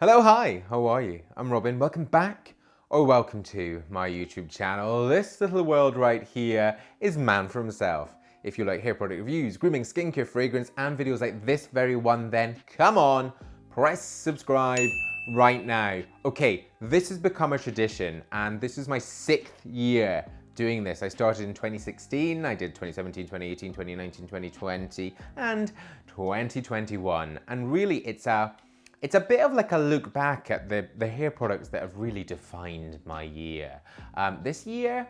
Hello, hi, how are you? I'm Robin, welcome back or welcome to my YouTube channel. This little world right here is man for himself. If you like hair product reviews, grooming, skincare, fragrance, and videos like this very one, then come on, press subscribe right now. Okay, this has become a tradition and this is my 6th year doing this. I started in 2016, I did 2017, 2018, 2019, 2020, and 2021. And really it's a bit of like a look back at the hair products that have really defined my year. This year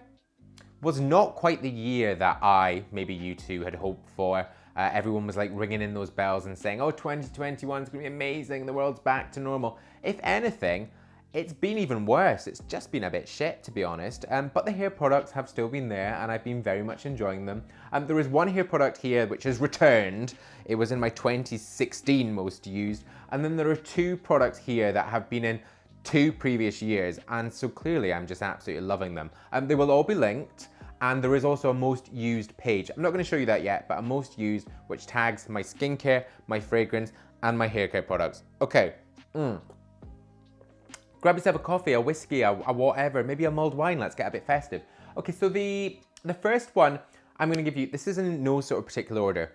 was not quite the year that I, maybe you two, had hoped for. Everyone was like ringing in those bells and saying, oh, 2021 is gonna be amazing, the world's back to normal. If anything, it's been even worse. It's just been a bit shit, to be honest. But the hair products have still been there and I've been very much enjoying them. There is one hair product here which has returned. It was in my 2016 most used. And then there are 2 products here that have been in 2 previous years. And so clearly I'm just absolutely loving them. They will all be linked. And there is also a most used page. I'm not gonna show you that yet, but a most used which tags my skincare, my fragrance, and my hair care products. Okay. Grab yourself a coffee, a whiskey, a whatever, maybe a mulled wine. Let's get a bit festive. Okay, so the first one I'm gonna give you, this is in no sort of particular order.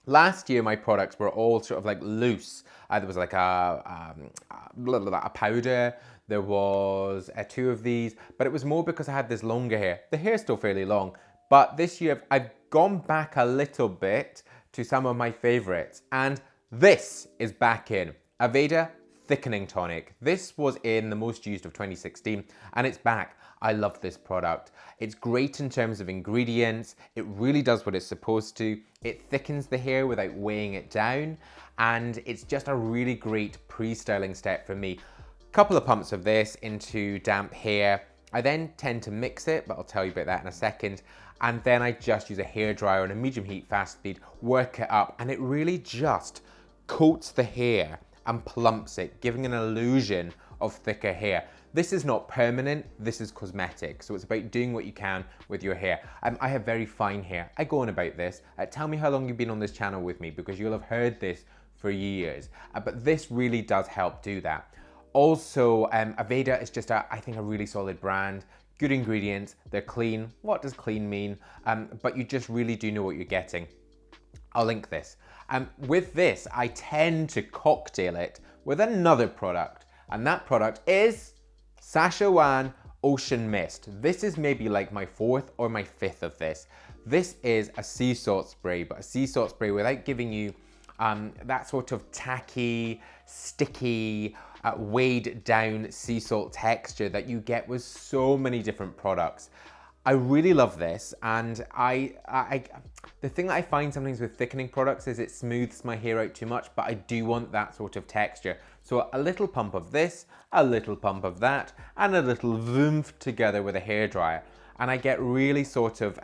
Last year, my products were all sort of like loose. There was like a powder, there was 2 of these, but it was more because I had this longer hair. The hair's still fairly long, but this year I've gone back a little bit to some of my favorites, and this is back in. Aveda Thickening Tonic. This was in the most used of 2016 and it's back. I love this product. It's great in terms of ingredients. It really does what it's supposed to. It thickens the hair without weighing it down, and it's just a really great pre-styling step for me. Couple of pumps of this into damp hair. I then tend to mix it, but I'll tell you about that in a second. And then I just use a hairdryer on a medium heat, fast speed, work it up, and it really just coats the hair and plumps it, giving an illusion of thicker hair. This is not permanent, this is cosmetic. So it's about doing what you can with your hair. I have very fine hair. I go on about this. Tell me how long you've been on this channel with me because you'll have heard this for years. But this really does help do that. Also, Aveda is just, I think, a really solid brand. Good ingredients, they're clean. What does clean mean? But you just really do know what you're getting. I'll link this. With this, I tend to cocktail it with another product, and that product is Sashawan Ocean Mist. This is maybe like my 4th or my 5th of this. This is a sea salt spray, but a sea salt spray without giving you that sort of tacky, sticky, weighed down sea salt texture that you get with so many different products. I really love this, and the thing that I find sometimes with thickening products is it smooths my hair out too much, but I do want that sort of texture. So a little pump of this, a little pump of that, and a little voomph together with a hairdryer. And I get really sort of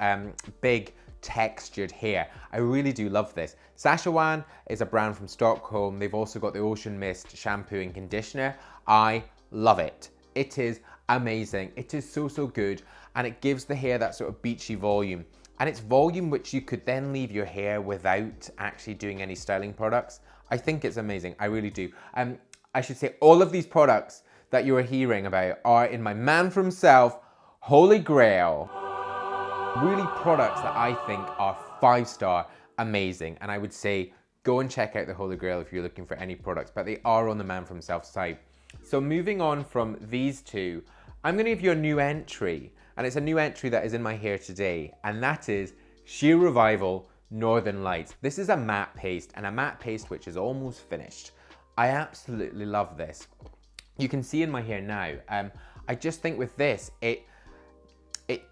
big textured hair. I really do love this. Sashawan is a brand from Stockholm. They've also got the Ocean Mist shampoo and conditioner. I love it. It is amazing. It is so, so good. And it gives the hair that sort of beachy volume. And it's volume which you could then leave your hair without actually doing any styling products. I think it's amazing. I really do. I should say all of these products that you are hearing about are in my man for himself, Holy Grail. Really products that I think are 5-star amazing. And I would say go and check out the Holy Grail if you're looking for any products, but they are on the man for himself side. So moving on from these 2, I'm gonna give you a new entry. And it's a new entry that is in my hair today, and that is Sheer Revival Northern Lights. This is a matte paste, and a matte paste which is almost finished. I absolutely love this. You can see in my hair now, I just think with this, it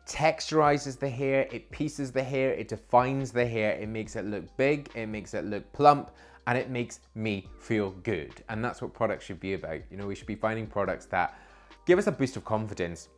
texturizes the hair, it pieces the hair, it defines the hair, it makes it look big, it makes it look plump, and it makes me feel good. And that's what products should be about. You know, we should be finding products that give us a boost of confidence.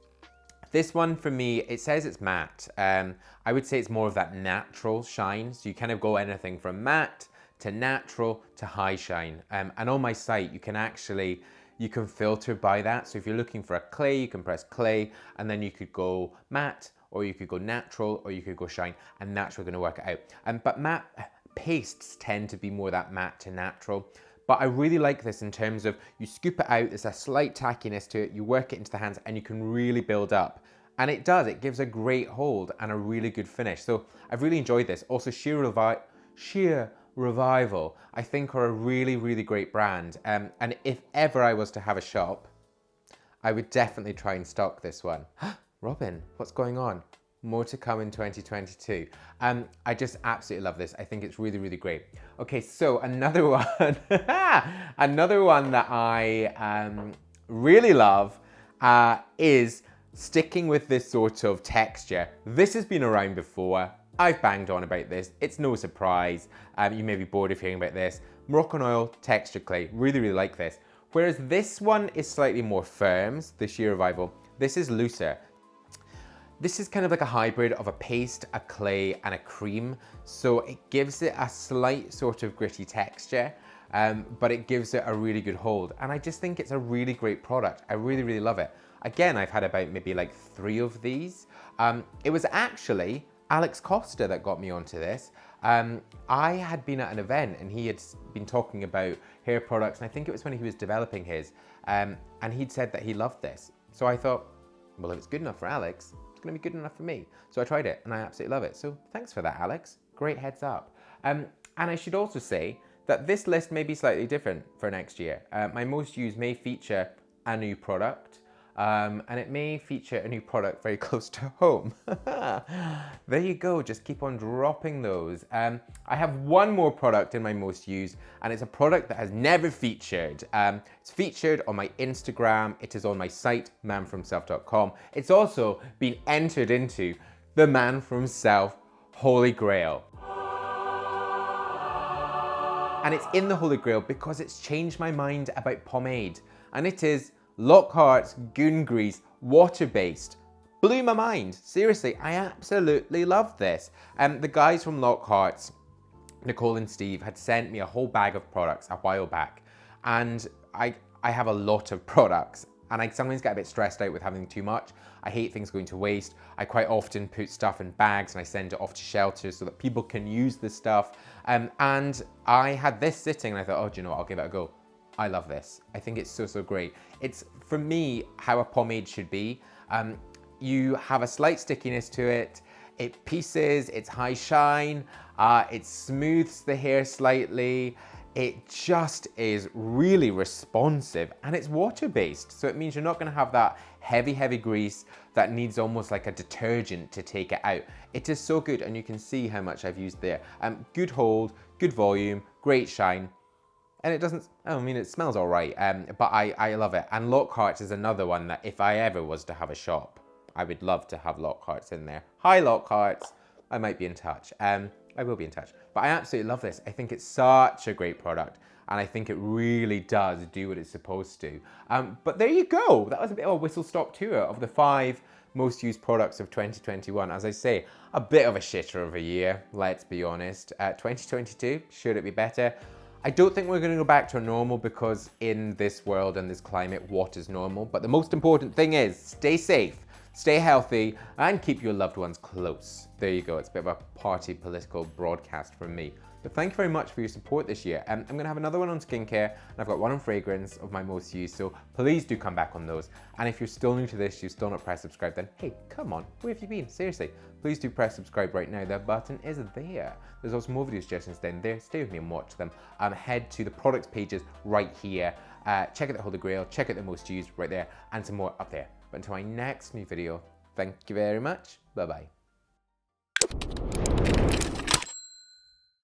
This one for me, it says it's matte. I would say it's more of that natural shine. So you kind of go anything from matte to natural to high shine. And on my site, you can filter by that. So if you're looking for a clay, you can press clay, and then you could go matte, or you could go natural, or you could go shine, and that's what's gonna work it out. But matte pastes tend to be more that matte to natural. But I really like this in terms of you scoop it out, there's a slight tackiness to it, you work it into the hands and you can really build up. And it does, it gives a great hold and a really good finish. So I've really enjoyed this. Also Sheer Revival, I think are a really, really great brand. And if ever I was to have a shop, I would definitely try and stock this one. Robin, what's going on? More to come in 2022. I just absolutely love this. I think it's really, really great. Okay, so another one, another one that I really love is sticking with this sort of texture. This has been around before. I've banged on about this. It's no surprise. You may be bored of hearing about this. Moroccan oil texture clay. Really, really like this. Whereas this one is slightly more firm, the Sheer Revival. This is looser. This is kind of like a hybrid of a paste, a clay, and a cream. So it gives it a slight sort of gritty texture, but it gives it a really good hold. And I just think it's a really great product. I really, really love it. Again, I've had about maybe like 3 of these. It was actually Alex Costa that got me onto this. I had been at an event and he had been talking about hair products, and I think it was when he was developing his, and he'd said that he loved this. So I thought, well, if it's good enough for Alex, it's gonna be good enough for me. So I tried it and I absolutely love it. So thanks for that, Alex. Great heads up. And I should also say that this list may be slightly different for next year. My most used may feature a new product. And it may feature a new product very close to home. There you go, just keep on dropping those. I have one more product in my most used, and it's a product that has never featured. It's featured on my Instagram, it is on my site, manfromself.com. It's also been entered into the Man From Self Holy Grail. And it's in the Holy Grail because it's changed my mind about pomade, and it is Lockhart's Goon Grease, water-based. Blew my mind. Seriously, I absolutely love this. The guys from Lockhart's, Nicole and Steve, had sent me a whole bag of products a while back. And I have a lot of products, and I sometimes get a bit stressed out with having too much. I hate things going to waste. I quite often put stuff in bags and I send it off to shelters so that people can use the stuff. And I had this sitting and I thought, oh, do you know what, I'll give it a go. I love this. I think it's so, so great. It's, for me, how a pomade should be. You have a slight stickiness to it. It pieces, it's high shine, it smooths the hair slightly. It just is really responsive, and it's water-based. So it means you're not gonna have that heavy, heavy grease that needs almost like a detergent to take it out. It is so good, and you can see how much I've used there. Good hold, good volume, great shine. And it doesn't, I mean, it smells all right, but I love it. And Lockhart's is another one that if I ever was to have a shop, I would love to have Lockhart's in there. Hi, Lockhart's. I might be in touch. I will be in touch. But I absolutely love this. I think it's such a great product, and I think it really does do what it's supposed to. But there you go. That was a bit of a whistle-stop tour of the 5 most used products of 2021. As I say, a bit of a shitter of a year, let's be honest. 2022, should it be better? I don't think we're going to go back to normal, because in this world and this climate, what is normal? But the most important thing is stay safe, stay healthy, and keep your loved ones close. There you go. It's a bit of a party political broadcast from me. But thank you very much for your support this year. I'm going to have another one on skincare, and I've got one on fragrance of my most used, so please do come back on those. And if you're still new to this, you've still not pressed subscribe, then hey, come on, where have you been? Seriously, please do press subscribe right now. The button is there. There's also more video suggestions down there. Stay with me and watch them. Head to the products pages right here. Check out the Holy Grail, check out the most used right there, and some more up there. But until my next new video, thank you very much. Bye-bye.